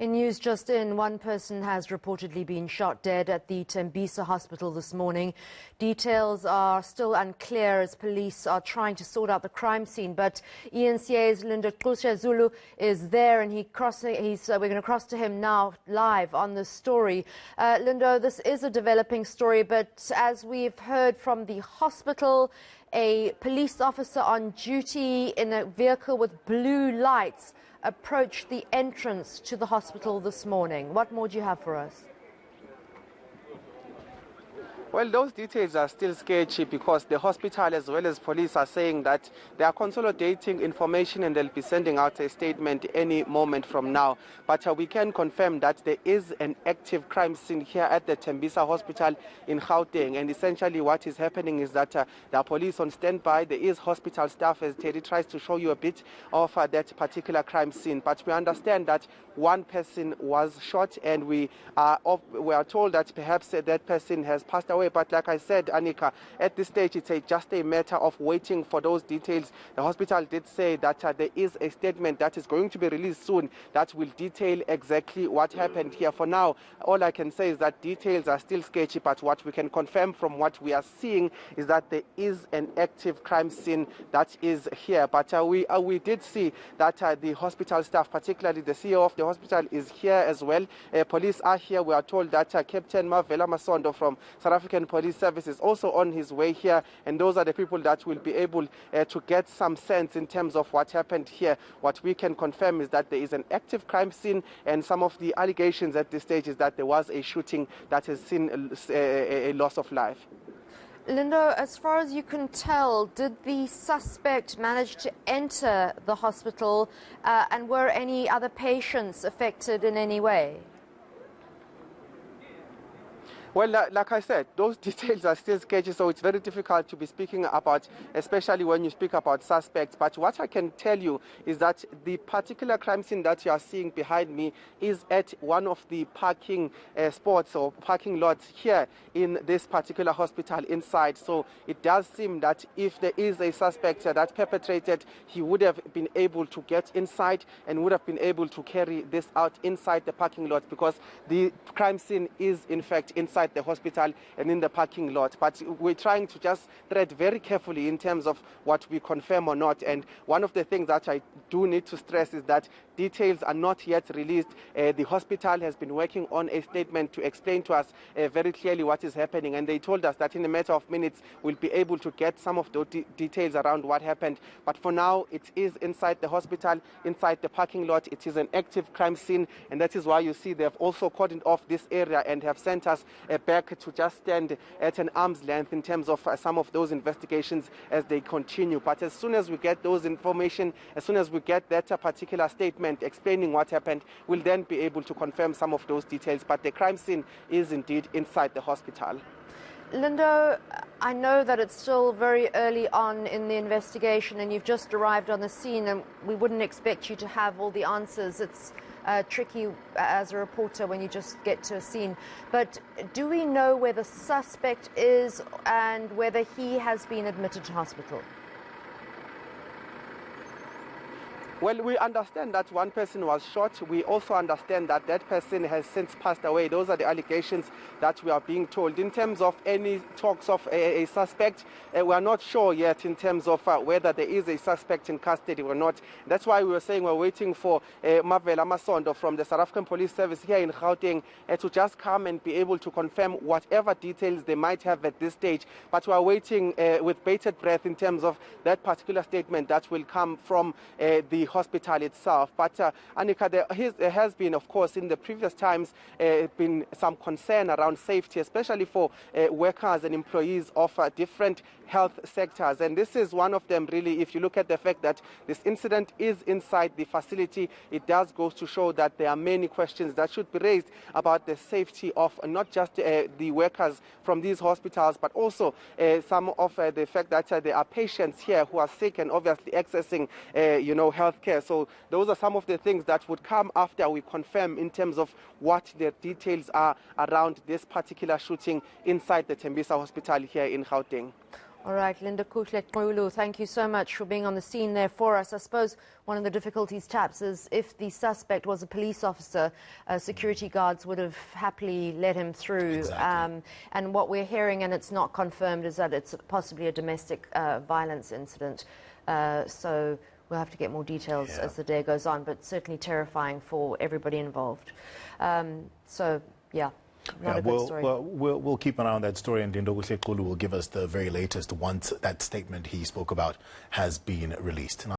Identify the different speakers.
Speaker 1: In news just in, one person has reportedly been shot dead at the Tembisa Hospital this morning. Details are still unclear as police are trying to sort out the crime scene. But eNCA's Lindokuhle Xulu is there, and we're going to cross to him now live on this story. Lindo, this is a developing story, but as we've heard from the hospital, a police officer on duty in a vehicle with blue lights approached the entrance to the hospital this morning. What more do you have for us?
Speaker 2: Well, those details are still sketchy because the hospital as well as police are saying that they are consolidating information and they'll be sending out a statement any moment from now. But we can confirm that there is an active crime scene here at the Tembisa Hospital in Gauteng. And essentially what is happening is that there are police on standby. There is hospital staff, as Teddy tries to show you a bit of that particular crime scene. But we understand that one person was shot, and we are told that perhaps that person has passed away. But like I said, Anika, at this stage it's just a matter of waiting for those details. The hospital did say that there is a statement that is going to be released soon that will detail exactly what happened here. For now, all I can say is that details are still sketchy, but what we can confirm from what we are seeing is that there is an active crime scene that is here. But we did see that the hospital staff, particularly the CEO of the hospital, is here as well. Police are here. We are told that Captain Mavela Masondo from South African Police Service is also on his way here, and those are the people that will be able to get some sense in terms of what happened here. What we can confirm is that there is an active crime scene, and some of the allegations at this stage is that there was a shooting that has seen a loss of life.
Speaker 1: Lindo, as far as you can tell, did the suspect manage to enter the hospital, and were any other patients affected in any way?
Speaker 2: Well, like I said, those details are still sketchy, so it's very difficult to be speaking about, especially when you speak about suspects. But what I can tell you is that the particular crime scene that you are seeing behind me is at one of the parking spots or parking lots here in this particular hospital inside. So it does seem that if there is a suspect that perpetrated, he would have been able to get inside and would have been able to carry this out inside the parking lot, because the crime scene is in fact inside the hospital and in the parking lot. But we're trying to just tread very carefully in terms of what we confirm or not. And one of the things that I do need to stress is that details are not yet released. The hospital has been working on a statement to explain to us very clearly what is happening, and they told us that in a matter of minutes we'll be able to get some of the details around what happened. But for now, it is inside the hospital, inside the parking lot. It is an active crime scene, and that is why you see they've also cordoned off this area and have sent us back to just stand at an arm's length in terms of some of those investigations as they continue. But as soon as we get those information, as soon as we get that particular statement explaining what happened, we'll then be able to confirm some of those details. But the crime scene is indeed inside the hospital.
Speaker 1: Lindo, I know that it's still very early on in the investigation and you've just arrived on the scene, and we wouldn't expect you to have all the answers. It's tricky as a reporter when you just get to a scene. But do we know where the suspect is and whether he has been admitted to hospital?
Speaker 2: Well, we understand that one person was shot. We also understand that that person has since passed away. Those are the allegations that we are being told. In terms of any talks of a suspect, we are not sure yet in terms of whether there is a suspect in custody or not. That's why we were saying we're waiting for Mavela Masondo from the South African Police Service here in Gauteng to just come and be able to confirm whatever details they might have at this stage. But we are waiting with bated breath in terms of that particular statement that will come from the hospital itself. But Anika, there has been, of course, in the previous times been some concern around safety, especially for workers and employees of different health sectors, and this is one of them really. If you look at the fact that this incident is inside the facility, it does go to show that there are many questions that should be raised about the safety of not just the workers from these hospitals, but also some of the fact that there are patients here who are sick and obviously accessing healthcare. So those are some of the things that would come after we confirm in terms of what the details are around this particular shooting inside the Tembisa Hospital here in Gauteng.
Speaker 1: All right, Lindokuhle Xulu, thank you so much for being on the scene there for us. I suppose one of the difficulties, Taps, is if the suspect was a police officer, security guards would have happily let him through.
Speaker 3: Exactly.
Speaker 1: And what we're hearing, and it's not confirmed, is that it's possibly a domestic violence incident. So we'll have to get more details as the day goes on, but certainly terrifying for everybody involved. So, yeah. Not a good story.
Speaker 3: We'll keep an eye on that story, and Lindokuhle Xulu will give us the very latest once that statement he spoke about has been released.